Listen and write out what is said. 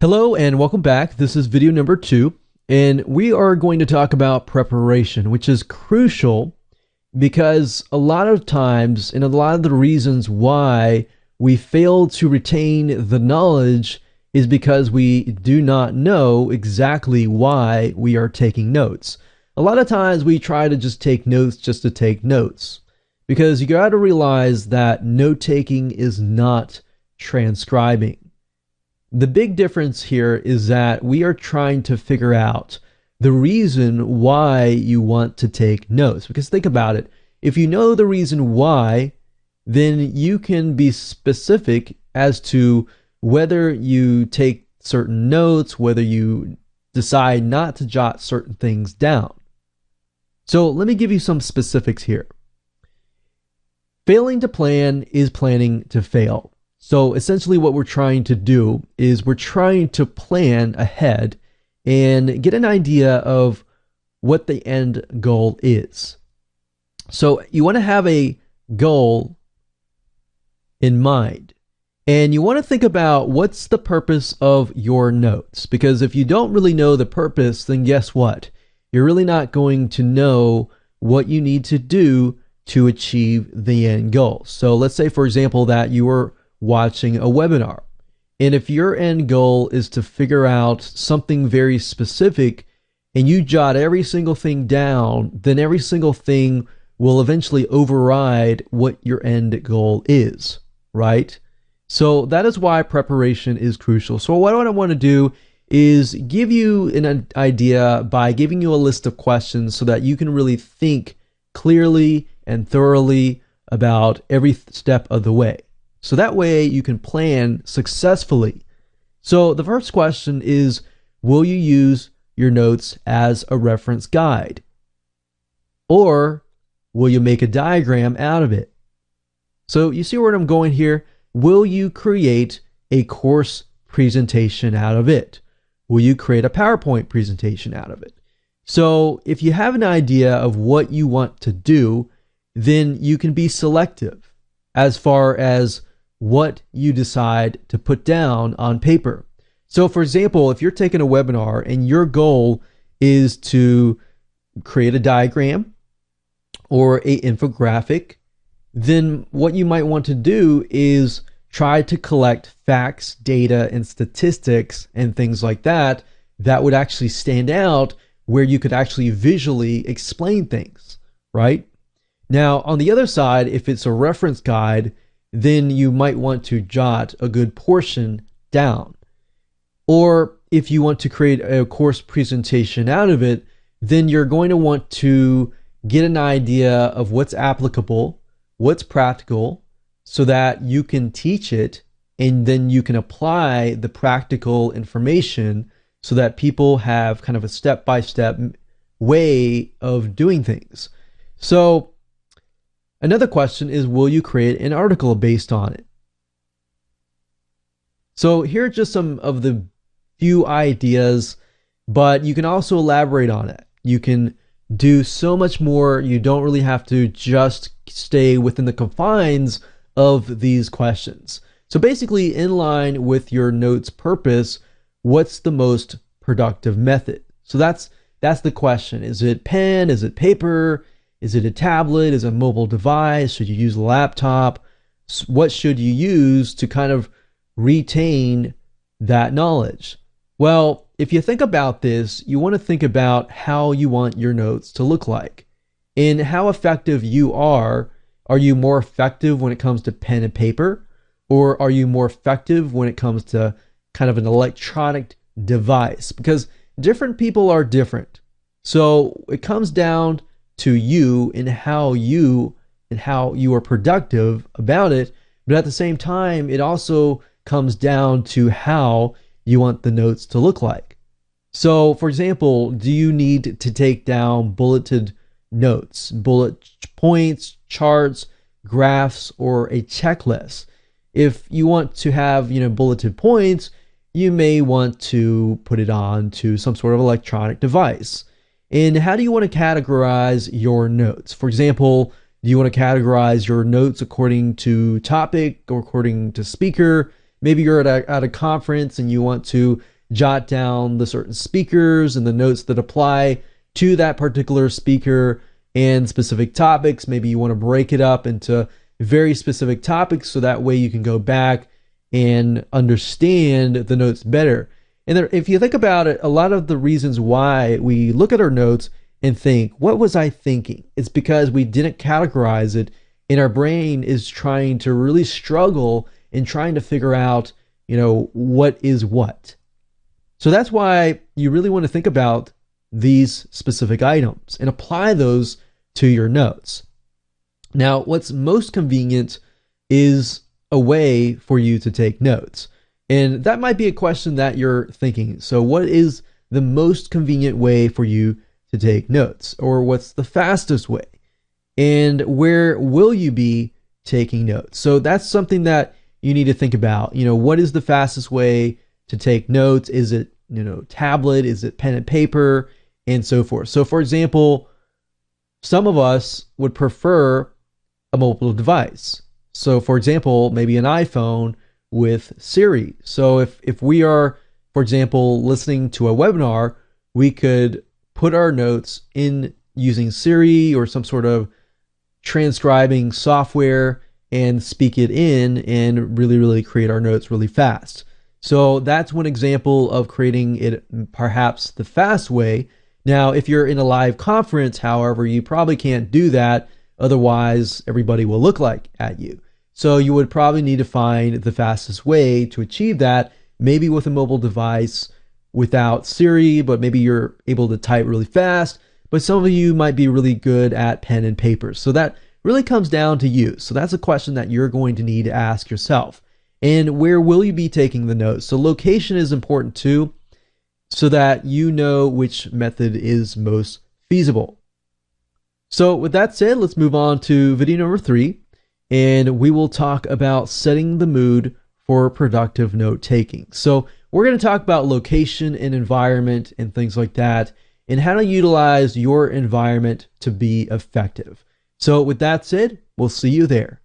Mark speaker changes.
Speaker 1: Hello and welcome back. This is video number 2, and we are going to talk about preparation, which is crucial because a lot of times, and a lot of the reasons why we fail to retain the knowledge is because we do not know exactly why we are taking notes. A lot of times we try to just take notes just to take notes, because you got to realize that note taking is not transcribing. The big difference here is that we are trying to figure out the reason why you want to take notes. Because think about it, if you know the reason why, then you can be specific as to whether you take certain notes, whether you decide not to jot certain things down. So let me give you some specifics here. Failing to plan is planning to fail. So essentially what we're trying to do is we're trying to plan ahead and get an idea of what the end goal is. So you want to have a goal in mind, and you want to think about what's the purpose of your notes. Because if you don't really know the purpose, then guess what? You're really not going to know what you need to do to achieve the end goal. So let's say, for example, that you were watching a webinar. And if your end goal is to figure out something very specific and you jot every single thing down, then every single thing will eventually override what your end goal is, right? So that is why preparation is crucial. So what I want to do is give you an idea by giving you a list of questions so that you can really think clearly and thoroughly about every step of the way. So that way you can plan successfully. So the first question is, will you use your notes as a reference guide? Or will you make a diagram out of it? So you see where I'm going here? Will you create a course presentation out of it? Will you create a PowerPoint presentation out of it? So if you have an idea of what you want to do, then you can be selective as far as what you decide to put down on paper. So for example, if you're taking a webinar and your goal is to create a diagram or an infographic, then what you might want to do is try to collect facts, data, and statistics and things like that that would actually stand out, where you could actually visually explain things, right? Now, on the other side, if it's a reference guide, then you might want to jot a good portion down. Or if you want to create a course presentation out of it, then you're going to want to get an idea of what's applicable, what's practical, so that you can teach it, and then you can apply the practical information so that people have kind of a step-by-step way of doing things. So another question is, will you create an article based on it? So here are just some of the few ideas, but you can also elaborate on it. You can do so much more. You don't really have to just stay within the confines of these questions. So basically, in line with your notes purpose, what's the most productive method? So that's the question. Is it pen? Is it paper? Is it a tablet? Is it a mobile device? Should you use a laptop? What should you use to kind of retain that knowledge? Well, if you think about this, you want to think about how you want your notes to look like and how effective you are. Are you more effective when it comes to pen and paper? Or are you more effective when it comes to kind of an electronic device? Because different people are different. So it comes down to you and how you are productive about it. But at the same time, it also comes down to how you want the notes to look like. So for example, do you need to take down bulleted notes, bullet points, charts, graphs, or a checklist? If you want to have, bulleted points, you may want to put it on to some sort of electronic device. And how do you want to categorize your notes? For example, do you want to categorize your notes according to topic or according to speaker? maybe you're at a conference and you want to jot down the certain speakers and the notes that apply to that particular speaker and specific topics. Maybe you want to break it up into very specific topics so that way you can go back and understand the notes better. And there, if you think about it, a lot of the reasons why we look at our notes and think, what was I thinking? It's because we didn't categorize it, and our brain is trying to really struggle in trying to figure out, what is what. So that's why you really want to think about these specific items and apply those to your notes. Now, what's most convenient is a way for you to take notes. And that might be a question that you're thinking. So what is the most convenient way for you to take notes? Or what's the fastest way? And where will you be taking notes? So that's something that you need to think about. What is the fastest way to take notes? Is it, tablet? Is it pen and paper? And so forth. So for example, some of us would prefer a mobile device. So for example, maybe an iPhone with Siri. So if we are, for example, listening to a webinar, we could put our notes in using Siri or some sort of transcribing software and speak it in and really create our notes really fast. So that's one example of creating it perhaps the fast way. Now, if you're in a live conference, however, you probably can't do that. Otherwise, everybody will look like at you. So you would probably need to find the fastest way to achieve that, maybe with a mobile device without Siri, but maybe you're able to type really fast. But some of you might be really good at pen and paper. So that really comes down to you. So that's a question that you're going to need to ask yourself. And where will you be taking the notes? So location is important too, so that you know which method is most feasible. So with that said, let's move on to video number 3. And we will talk about setting the mood for productive note taking. So we're going to talk about location and environment and things like that, and how to utilize your environment to be effective. So with that said, we'll see you there.